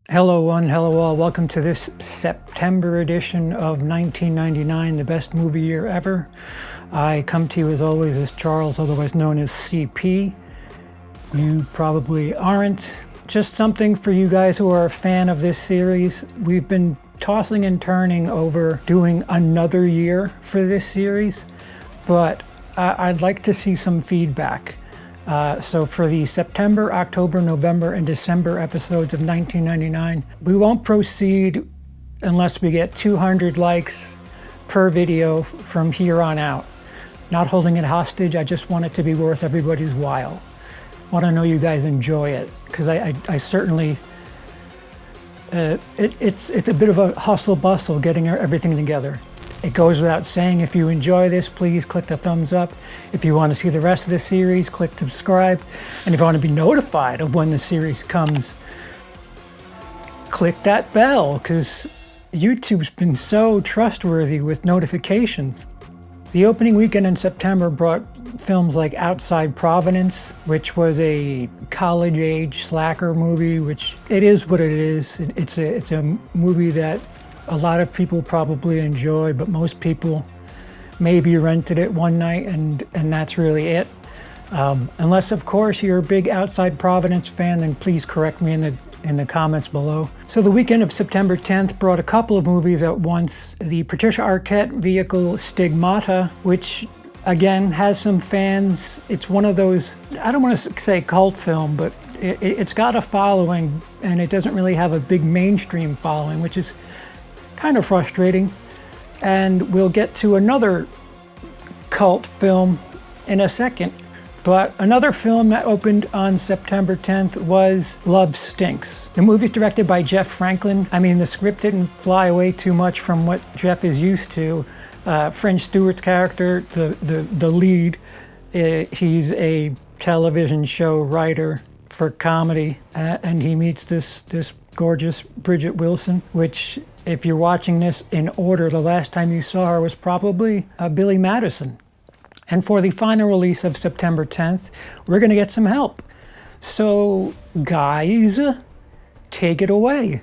Hello one, hello all. Welcome to this September edition of 1999, the best movie year ever. I come to you as always as Charles, otherwise known as CP. You probably aren't. Just something for you guys who are a fan of this series. We've been tossing and turning over doing another year for this series, but I'd like to see some feedback. So for the September, October, November, and December episodes of 1999, we won't proceed unless we get 200 likes per video from here on out. Not holding it hostage, I just want it to be worth everybody's while. Want to know you guys enjoy it, because I certainly, it's a bit of a hustle bustle getting everything together. It goes without saying, if you enjoy this, please click the thumbs up. If you want to see the rest of the series, click subscribe. And if you want to be notified of when the series comes, click that bell, because YouTube's been so trustworthy with notifications. The opening weekend in September brought films like Outside Providence, which was a college-age slacker movie, which it is what it is. It's a movie that a lot of people probably enjoy, but most people maybe rented it one night and that's really it. Unless, of course, you're a big Outside Providence fan, then please correct me in the comments below. So the weekend of September 10th brought a couple of movies at once. The Patricia Arquette vehicle Stigmata, which again has some fans. It's one of those, I don't want to say cult film, but it's got a following, and it doesn't really have a big mainstream following, which is kind of frustrating. And we'll get to another cult film in a second. But another film that opened on September 10th was Love Stinks. The movie's directed by Jeff Franklin. I mean, the script didn't fly away too much from what Jeff is used to. French Stewart's character, the lead, he's a television show writer for comedy, and he meets this gorgeous Bridget Wilson, which, if you're watching this in order, the last time you saw her was probably Billy Madison. And for the final release of September 10th, we're going to get some help. So, guys, take it away.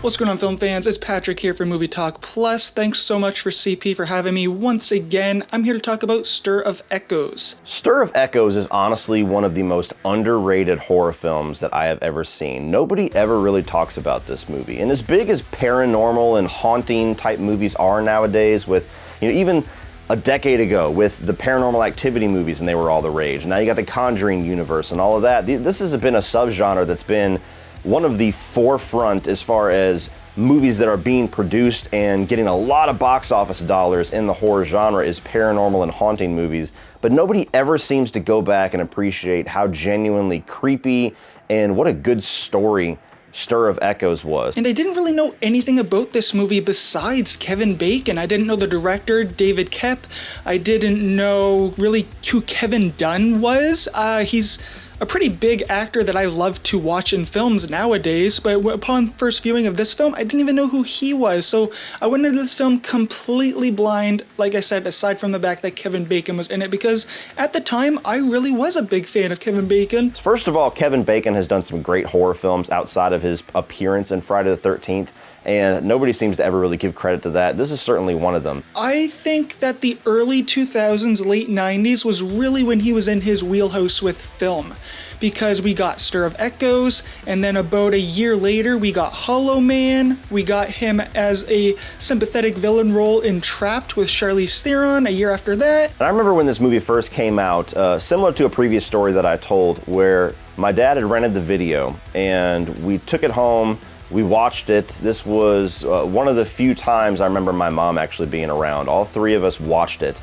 What's going on, film fans? It's Patrick here for MovieTalk Plus. Thanks so much for CP for having me once again. I'm here to talk about Stir of Echoes. Stir of Echoes is honestly one of the most underrated horror films that I have ever seen. Nobody ever really talks about this movie. And as big as paranormal and haunting type movies are nowadays, with, even a decade ago with the Paranormal Activity movies, and they were all the rage. Now you got the Conjuring universe and all of that. This has been a subgenre that's been one of the forefront as far as movies that are being produced and getting a lot of box office dollars in the horror genre is paranormal and haunting movies. But nobody ever seems to go back and appreciate how genuinely creepy and what a good story Stir of Echoes was. And I didn't really know anything about this movie besides Kevin Bacon. I didn't know the director, David Koepp. I didn't know really who Kevin Dunn was. He's a pretty big actor that I love to watch in films nowadays, but upon first viewing of this film, I didn't even know who he was. So I went into this film completely blind, like I said, aside from the fact that Kevin Bacon was in it, because at the time, I really was a big fan of Kevin Bacon. First of all, Kevin Bacon has done some great horror films outside of his appearance in Friday the 13th. And nobody seems to ever really give credit to that. This is certainly one of them. I think that the early 2000s, late 90s was really when he was in his wheelhouse with film. Because we got Stir of Echoes, and then about a year later we got Hollow Man. We got him as a sympathetic villain role in Trapped with Charlize Theron a year after that. And I remember when this movie first came out, similar to a previous story that I told, where my dad had rented the video, and we took it home. We watched it. This was one of the few times I remember my mom actually being around. All three of us watched it,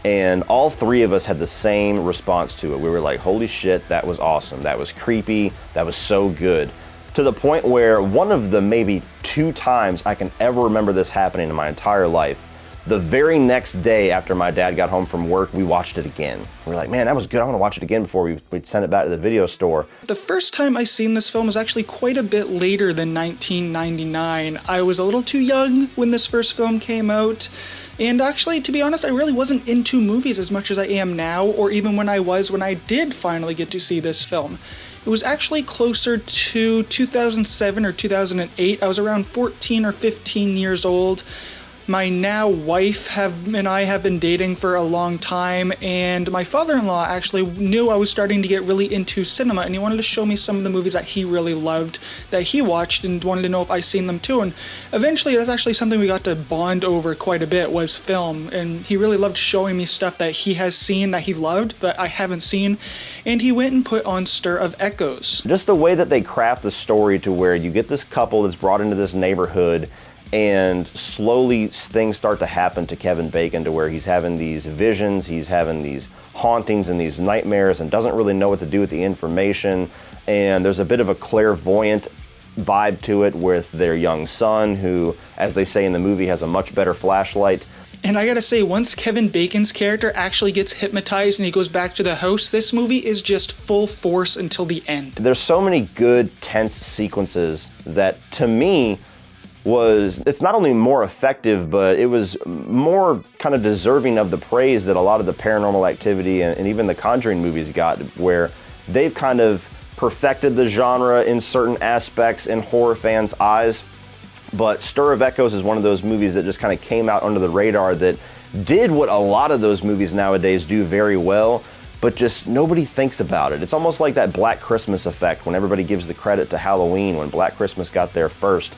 and all three of us had the same response to it. We were like, holy shit, that was awesome. That was creepy. That was so good. To the point where one of the maybe 2 times I can ever remember this happening in my entire life, the very next day after my dad got home from work, we watched it again. We were like, man, that was good. I want to watch it again before we'd send it back to the video store. The first time I seen this film was actually quite a bit later than 1999. I was a little too young when this first film came out. And actually, to be honest, I really wasn't into movies as much as I am now, or even when I did finally get to see this film. It was actually closer to 2007 or 2008. I was around 14 or 15 years old. My now wife and I have been dating for a long time, and my father-in-law actually knew I was starting to get really into cinema, and he wanted to show me some of the movies that he really loved, that he watched, and wanted to know if I'd seen them too. And eventually, that's actually something we got to bond over quite a bit, was film. And he really loved showing me stuff that he has seen that he loved, but I haven't seen. And he went and put on Stir of Echoes. Just the way that they craft the story to where you get this couple that's brought into this neighborhood, and slowly things start to happen to Kevin Bacon to where he's having these visions, he's having these hauntings and these nightmares, and doesn't really know what to do with the information. And there's a bit of a clairvoyant vibe to it with their young son, who, as they say in the movie, has a much better flashlight. And I gotta say, once Kevin Bacon's character actually gets hypnotized and he goes back to the house, this movie is just full force until the end. There's so many good, tense sequences that, to me, it's not only more effective, but it was more kind of deserving of the praise that a lot of the Paranormal Activity and even the Conjuring movies got, where they've kind of perfected the genre in certain aspects in horror fans' eyes. But Stir of Echoes is one of those movies that just kind of came out under the radar, that did what a lot of those movies nowadays do very well, but just nobody thinks about it. It's almost like that Black Christmas effect, when everybody gives the credit to Halloween, when Black Christmas got there first.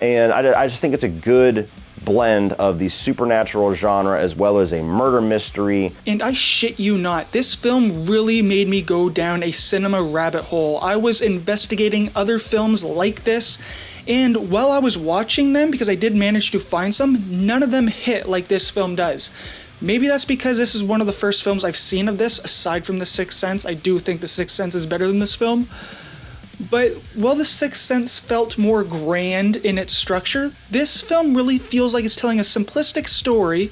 And I just think it's a good blend of the supernatural genre as well as a murder mystery. And I shit you not, this film really made me go down a cinema rabbit hole. I was investigating other films like this, and while I was watching them, because I did manage to find some, none of them hit like this film does. Maybe that's because this is one of the first films I've seen of this, aside from The Sixth Sense. I do think The Sixth Sense is better than this film. But while The Sixth Sense felt more grand in its structure, this film really feels like it's telling a simplistic story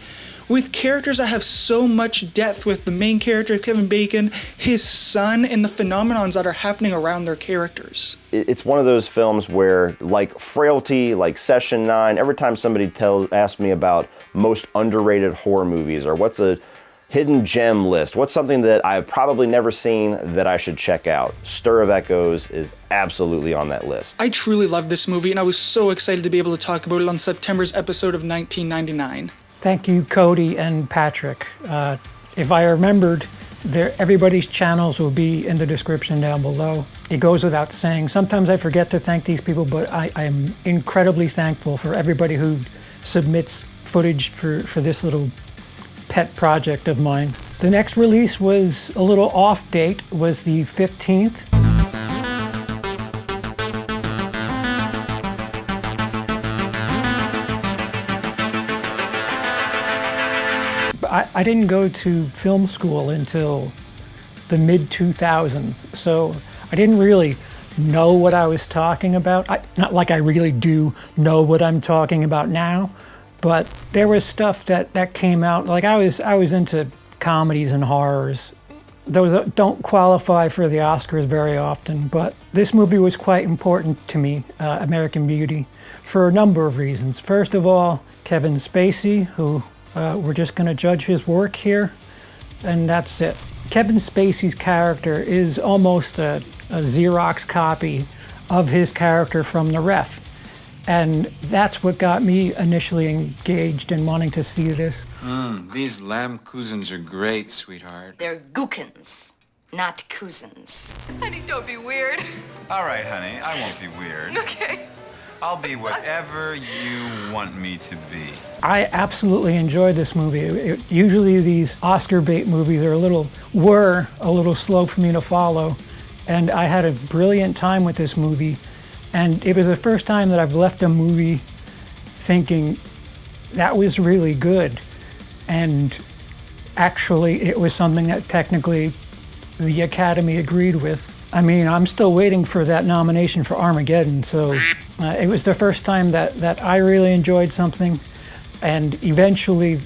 with characters that have so much depth, with the main character, Kevin Bacon, his son, and the phenomenons that are happening around their characters. It's one of those films where, like Frailty, like Session 9, every time somebody asks me about most underrated horror movies, or what's a hidden gem list, what's something that I've probably never seen that I should check out, Stir of Echoes is absolutely on that list. I truly love this movie, and I was so excited to be able to talk about it on September's episode of 1999. Thank you, Cody and Patrick. If I remembered, everybody's channels will be in the description down below. It goes without saying. Sometimes I forget to thank these people, but I am incredibly thankful for everybody who submits footage for this little pet project of mine. The next release was a little off date, was the 15th. I didn't go to film school until the mid-2000s, so I didn't really know what I was talking about. Not like I really do know what I'm talking about now, but there was stuff that came out. Like I was into comedies and horrors. Those don't qualify for the Oscars very often, but this movie was quite important to me, American Beauty, for a number of reasons. First of all, Kevin Spacey, who we're just going to judge his work here, and that's it. Kevin Spacey's character is almost a Xerox copy of his character from The Ref. And that's what got me initially engaged in wanting to see this. These lamb cousins are great, sweetheart. They're gookins, not cousins. Honey, don't be weird. All right, honey, I won't be weird. Okay. I'll be whatever you want me to be. I absolutely enjoyed this movie. Usually these Oscar bait movies are a little slow for me to follow. and I had a brilliant time with this movie. And it was the first time that I've left a movie thinking that was really good. And actually, it was something that technically the Academy agreed with. I mean, I'm still waiting for that nomination for Armageddon, so it was the first time that I really enjoyed something, and eventually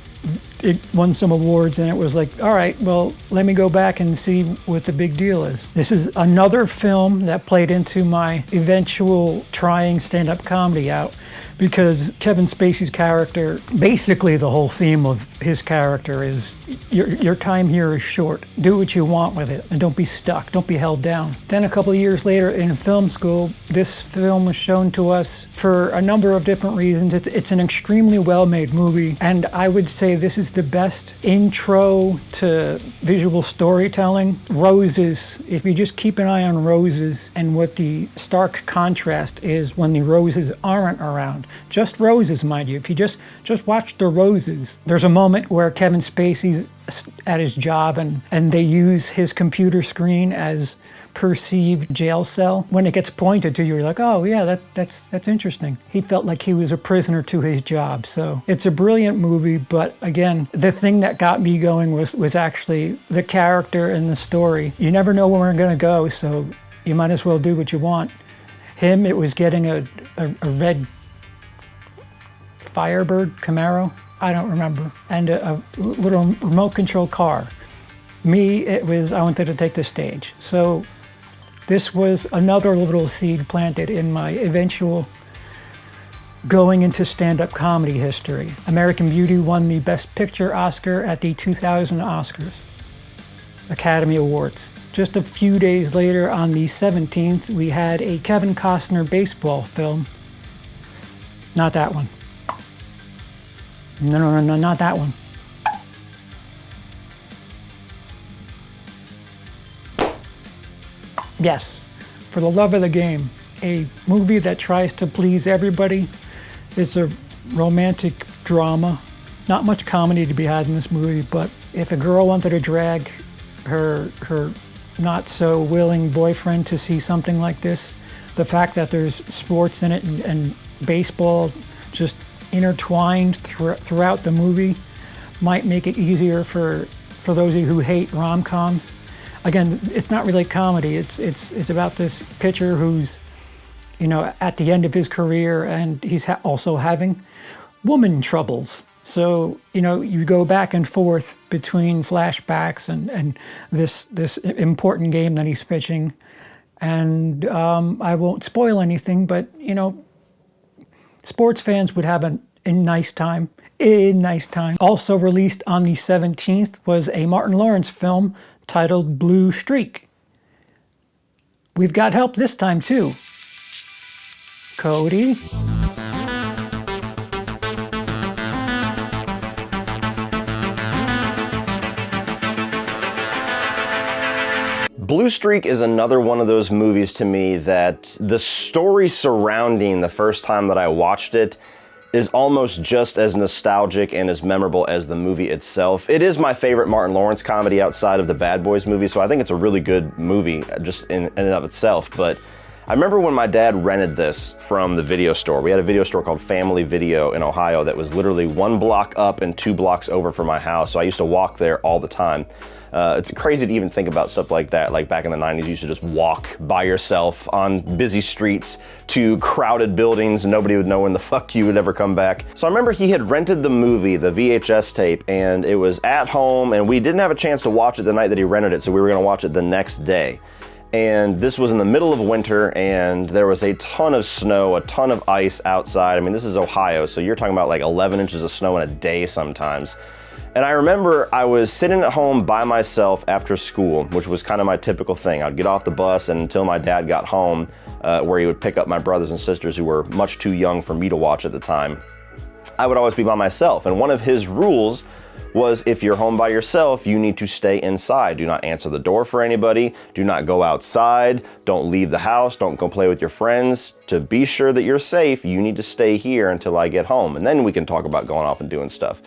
it won some awards, and it was like, all right, well, let me go back and see what the big deal is. This is another film that played into my eventual trying stand-up comedy out, because Kevin Spacey's character, basically the whole theme of his character is your time here is short. Do what you want with it and don't be stuck, don't be held down. Then a couple of years later in film school, this film was shown to us for a number of different reasons. It's an extremely well-made movie, and I would say this is the best intro to visual storytelling. Roses, if you just keep an eye on roses and what the stark contrast is when the roses aren't around. Just roses, mind you. If you just watch the roses, there's a moment where Kevin Spacey's at his job and they use his computer screen as perceived jail cell. When it gets pointed to you, you're like, oh yeah, that's interesting. He felt like he was a prisoner to his job. So it's a brilliant movie, but again, the thing that got me going was actually the character and the story. You never know where we're gonna go, so you might as well do what you want. Him, it was getting a red Firebird Camaro, I don't remember, and a little remote control car. Me, it was I wanted to take the stage. So this was another little seed planted in my eventual going into stand-up comedy history. American Beauty won the Best Picture Oscar at the 2000 Oscars, Academy Awards. Just a few days later, on the 17th, we had a Kevin Costner baseball film. Not that one. No, not that one. Yes, For the Love of the Game, a movie that tries to please everybody. It's a romantic drama. Not much comedy to be had in this movie, but if a girl wanted to drag her not so willing boyfriend to see something like this, the fact that there's sports in it and baseball just intertwined throughout the movie might make it easier for those of you who hate rom-coms. Again, it's not really comedy. It's about this pitcher who's, at the end of his career, and he's also having woman troubles. So, you go back and forth between flashbacks and this important game that he's pitching. And I won't spoil anything, but, sports fans would have a nice time. Also released on the 17th was a Martin Lawrence film titled Blue Streak. We've got help this time too. Cody? Blue Streak is another one of those movies to me that the story surrounding the first time that I watched it is almost just as nostalgic and as memorable as the movie itself. It is my favorite Martin Lawrence comedy outside of the Bad Boys movie, so I think it's a really good movie just in and of itself. But I remember when my dad rented this from the video store. We had a video store called Family Video in Ohio that was literally 1 block up and 2 blocks over from my house, so I used to walk there all the time. It's crazy to even think about stuff like that. Like back in the 90s, you used to just walk by yourself on busy streets to crowded buildings and nobody would know when the fuck you would ever come back. So I remember he had rented the movie, the VHS tape, and it was at home, and we didn't have a chance to watch it the night that he rented it, so we were gonna watch it the next day. And this was in the middle of winter, and there was a ton of snow, a ton of ice outside. I mean, this is Ohio, so you're talking about like 11 inches of snow in a day sometimes. And I remember I was sitting at home by myself after school, which was kind of my typical thing. I'd get off the bus and until my dad got home, where he would pick up my brothers and sisters who were much too young for me to watch at the time, I would always be by myself. And one of his rules was if you're home by yourself, you need to stay inside. Do not answer the door for anybody. Do not go outside. Don't leave the house. Don't go play with your friends. To be sure that you're safe, you need to stay here until I get home. And then we can talk about going off and doing stuff.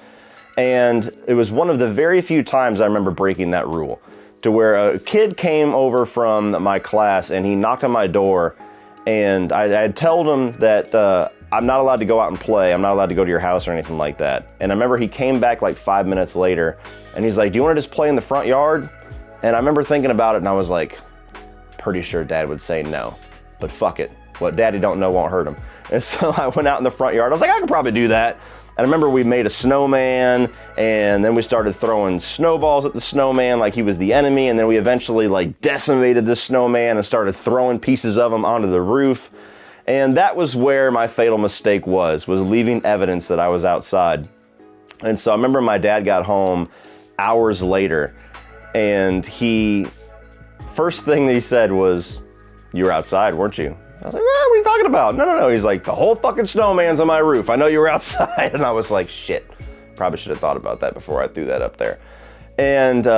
And it was one of the very few times I remember breaking that rule. to where a kid came over from my class and he knocked on my door, and I had told him that I'm not allowed to go out and play. I'm not allowed to go to your house or anything like that. And I remember he came back like 5 minutes later and he's like, do you want to just play in the front yard? And I remember thinking about it and I was like, pretty sure Dad would say no, but fuck it. What Daddy don't know won't hurt him. And so I went out in the front yard. I was like, I could probably do that. And I remember we made a snowman, and then we started throwing snowballs at the snowman like he was the enemy, and then we eventually like decimated the snowman and started throwing pieces of him onto the roof. And that was where my fatal mistake was leaving evidence that I was outside. And so I remember my dad got home hours later, and first thing that he said was, you were outside, weren't you? I was like, what are you talking about? No. He's like, the whole fucking snowman's on my roof. I know you were outside. And I was like, shit. Probably should have thought about that before I threw that up there. And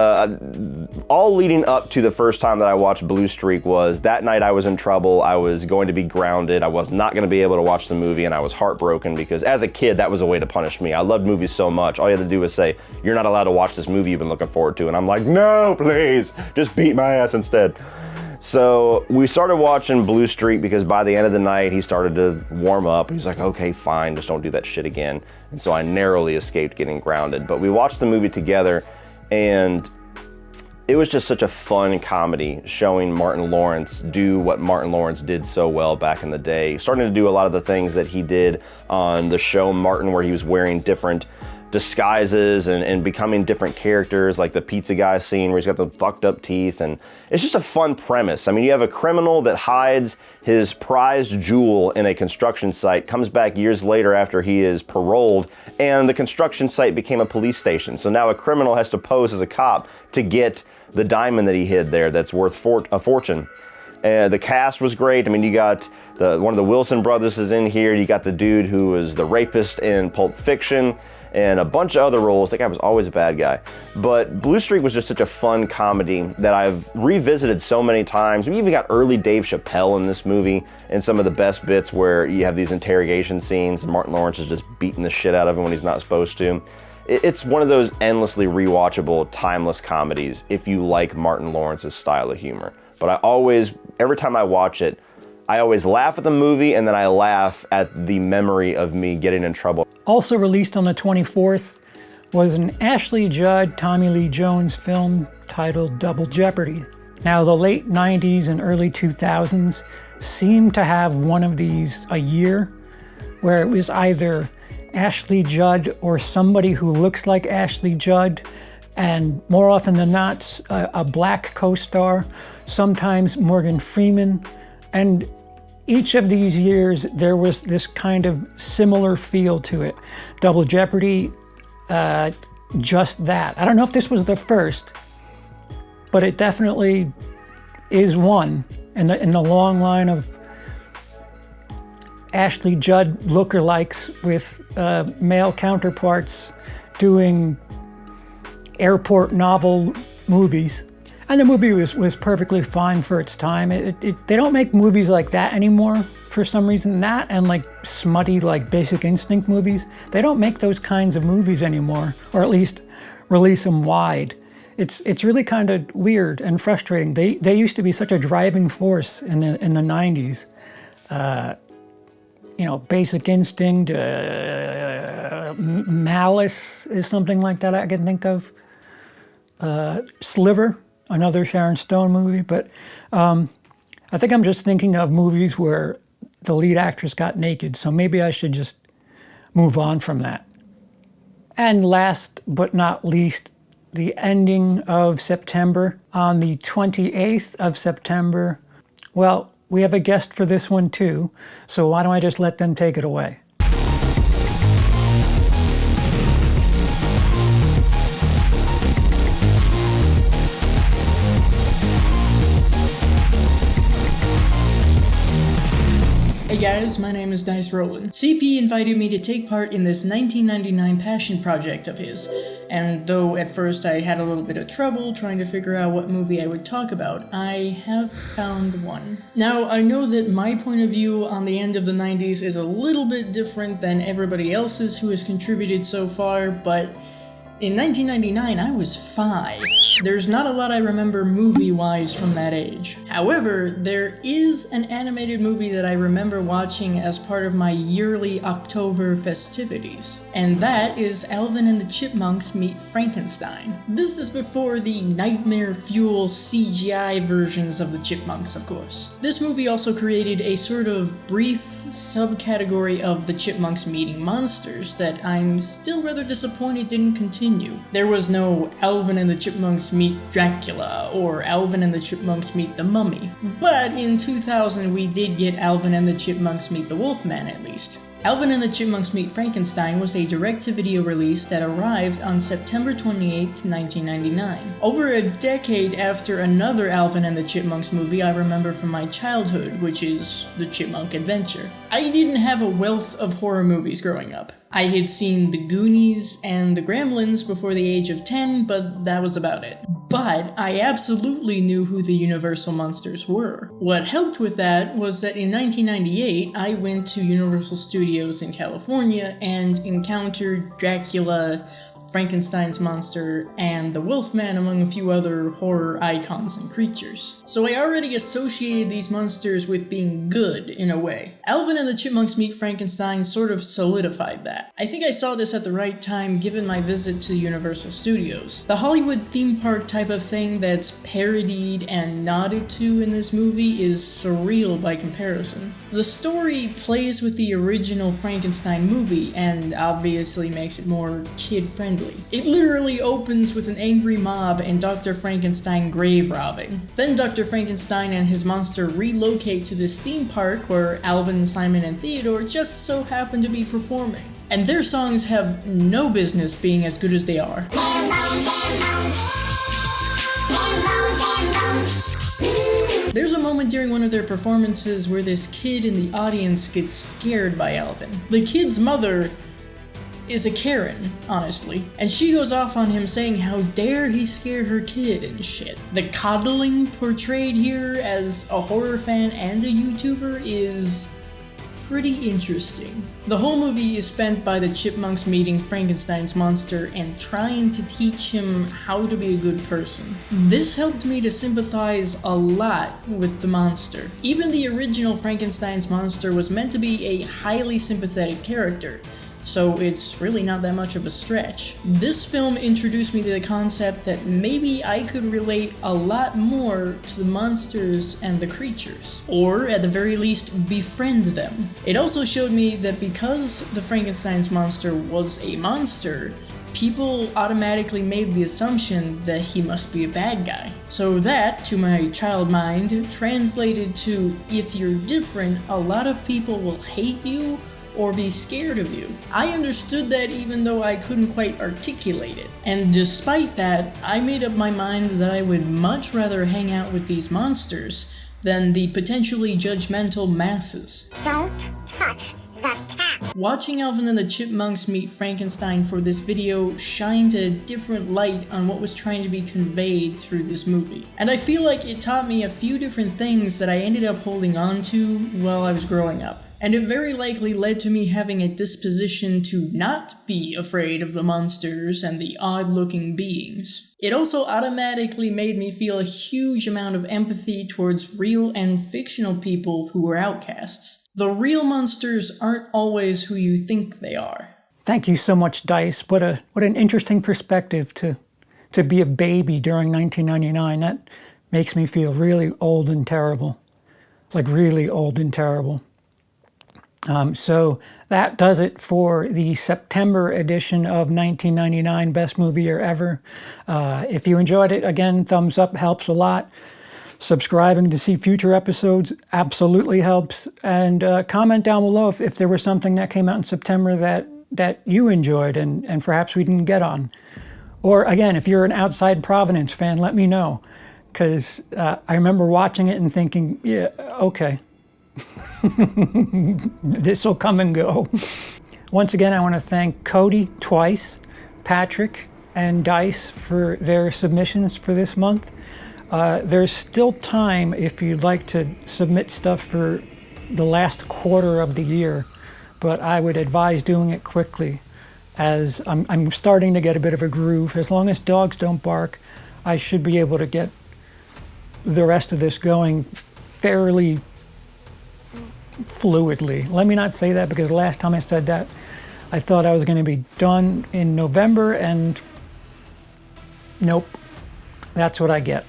all leading up to the first time that I watched Blue Streak was that night I was in trouble. I was going to be grounded. I was not going to be able to watch the movie, and I was heartbroken because as a kid, that was a way to punish me. I loved movies so much. All you had to do was say, you're not allowed to watch this movie you've been looking forward to. And I'm like, no, please, just beat my ass instead. So we started watching Blue Streak because by the end of the night, he started to warm up. He's like, okay, fine, just don't do that shit again. And so I narrowly escaped getting grounded. But we watched the movie together, and it was just such a fun comedy showing Martin Lawrence do what Martin Lawrence did so well back in the day. Starting to do a lot of the things that he did on the show Martin, where he was wearing different disguises and becoming different characters, like the pizza guy scene where he's got the fucked up teeth. And it's just a fun premise. I mean, you have a criminal that hides his prized jewel in a construction site, comes back years later after he is paroled, and the construction site became a police station. So now a criminal has to pose as a cop to get the diamond that he hid there that's worth a fortune. The cast was great. I mean, you got one of the Wilson brothers is in here. You got the dude who was the rapist in Pulp Fiction, and a bunch of other roles. That guy was always a bad guy. But Blue Streak was just such a fun comedy that I've revisited so many times. We even got early Dave Chappelle in this movie, and some of the best bits where you have these interrogation scenes and Martin Lawrence is just beating the shit out of him when he's not supposed to. It's one of those endlessly rewatchable, timeless comedies if you like Martin Lawrence's style of humor. But every time I watch it, I always laugh at the movie, and then I laugh at the memory of me getting in trouble. Also released on the 24th was an Ashley Judd, Tommy Lee Jones film titled Double Jeopardy. Now, the late 90s and early 2000s seemed to have one of these a year, where it was either Ashley Judd or somebody who looks like Ashley Judd, and more often than not, a black co-star, sometimes Morgan Freeman. And each of these years, there was this kind of similar feel to it. Double Jeopardy, just that. I don't know if this was the first, but it definitely is one in the long line of Ashley Judd lookalikes with male counterparts doing airport novel movies. And the movie was perfectly fine for its time. They don't make movies like that anymore for some reason. That and like smutty, like Basic Instinct movies, they don't make those kinds of movies anymore, or at least release them wide. It's really kind of weird and frustrating. They used to be such a driving force in the 90s. Basic Instinct, Malice is something like that I can think of. Sliver, another Sharon Stone movie, but I think I'm just thinking of movies where the lead actress got naked, so maybe I should just move on from that. And last but not least, the ending of September. On the 28th of September, well, we have a guest for this one too, so why don't I just let them take it away? Hey guys, my name is Rollen. CP invited me to take part in this 1999 passion project of his, and though at first I had a little bit of trouble trying to figure out what movie I would talk about, I have found one. Now, I know that my point of view on the end of the 90s is a little bit different than everybody else's who has contributed so far, but In 1999, I was 5. There's not a lot I remember movie-wise from that age. However, there is an animated movie that I remember watching as part of my yearly October festivities, and that is Alvin and the Chipmunks Meet Frankenstein. This is before the nightmare fuel CGI versions of the Chipmunks, of course. This movie also created a sort of brief subcategory of the Chipmunks meeting monsters that I'm still rather disappointed didn't continue. There was no Alvin and the Chipmunks Meet Dracula or Alvin and the Chipmunks Meet the Mummy. But in 2000 we did get Alvin and the Chipmunks Meet the Wolfman at least. Alvin and the Chipmunks Meet Frankenstein was a direct-to-video release that arrived on September 28, 1999. Over a decade after another Alvin and the Chipmunks movie I remember from my childhood, which is The Chipmunk Adventure. I didn't have a wealth of horror movies growing up. I had seen The Goonies and The Gremlins before the age of 10, but that was about it. But I absolutely knew who the Universal monsters were. What helped with that was that in 1998, I went to Universal Studios in California and encountered Dracula, Frankenstein's monster, and the Wolfman, among a few other horror icons and creatures. So I already associated these monsters with being good, in a way. Alvin and the Chipmunks Meet Frankenstein sort of solidified that. I think I saw this at the right time given my visit to Universal Studios. The Hollywood theme park type of thing that's parodied and nodded to in this movie is surreal by comparison. The story plays with the original Frankenstein movie and obviously makes it more kid-friendly. It literally opens with an angry mob and Dr. Frankenstein grave robbing. Then Dr. Frankenstein and his monster relocate to this theme park where Alvin, Simon, and Theodore just so happen to be performing. And their songs have no business being as good as they are. There's a moment during one of their performances where this kid in the audience gets scared by Alvin. The kid's mother is a Karen, honestly, and she goes off on him saying how dare he scare her kid and shit. The coddling portrayed here as a horror fan and a YouTuber is pretty interesting. The whole movie is spent by the Chipmunks meeting Frankenstein's monster and trying to teach him how to be a good person. This helped me to sympathize a lot with the monster. Even the original Frankenstein's monster was meant to be a highly sympathetic character, so it's really not that much of a stretch. This film introduced me to the concept that maybe I could relate a lot more to the monsters and the creatures, or at the very least befriend them. It also showed me that because the Frankenstein's monster was a monster, people automatically made the assumption that he must be a bad guy. So that, to my child mind, translated to if you're different, a lot of people will hate you or be scared of you. I understood that even though I couldn't quite articulate it. And despite that, I made up my mind that I would much rather hang out with these monsters than the potentially judgmental masses. Don't touch the cat. Watching Alvin and the Chipmunks Meet Frankenstein for this video shined a different light on what was trying to be conveyed through this movie. And I feel like it taught me a few different things that I ended up holding on to while I was growing up. And it very likely led to me having a disposition to not be afraid of the monsters and the odd-looking beings. It also automatically made me feel a huge amount of empathy towards real and fictional people who were outcasts. The real monsters aren't always who you think they are. Thank you so much, Dice. What an interesting perspective to be a baby during 1999. That makes me feel really old and terrible. Like really old and terrible. So that does it for the September edition of 1999 Best Movie Year Ever. If you enjoyed it, again, thumbs up helps a lot. Subscribing to see future episodes absolutely helps. And comment down below if there was something that came out in September that you enjoyed and perhaps we didn't get on. Or again, if you're an outside Providence fan, let me know. Because I remember watching it and thinking, yeah, okay. This will come and go. Once again, I want to thank Cody twice, Patrick, and Dice for their submissions for this month. There's still time if you'd like to submit stuff for the last quarter of the year, but I would advise doing it quickly as I'm starting to get a bit of a groove. As long as dogs don't bark, I should be able to get the rest of this going fairly fluidly. Let me not say that, because last time I said that, I thought I was going to be done in November, and nope, that's what I get.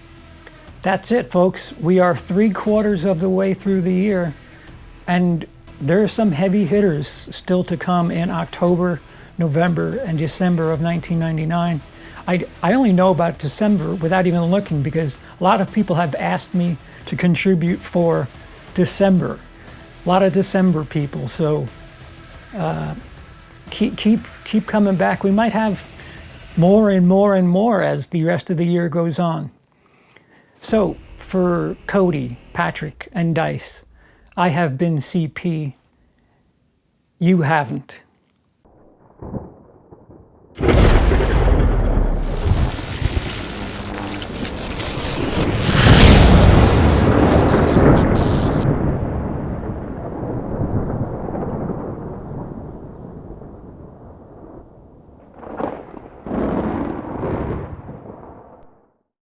That's it, folks. We are 3/4 of the way through the year, and there are some heavy hitters still to come in October, November, and December of 1999. I only know about December without even looking, because a lot of people have asked me to contribute for December. A lot of December people, so keep coming back. We might have more and more and more as the rest of the year goes on. So, for Cody, Patrick, and Dice, I have been CP. You haven't.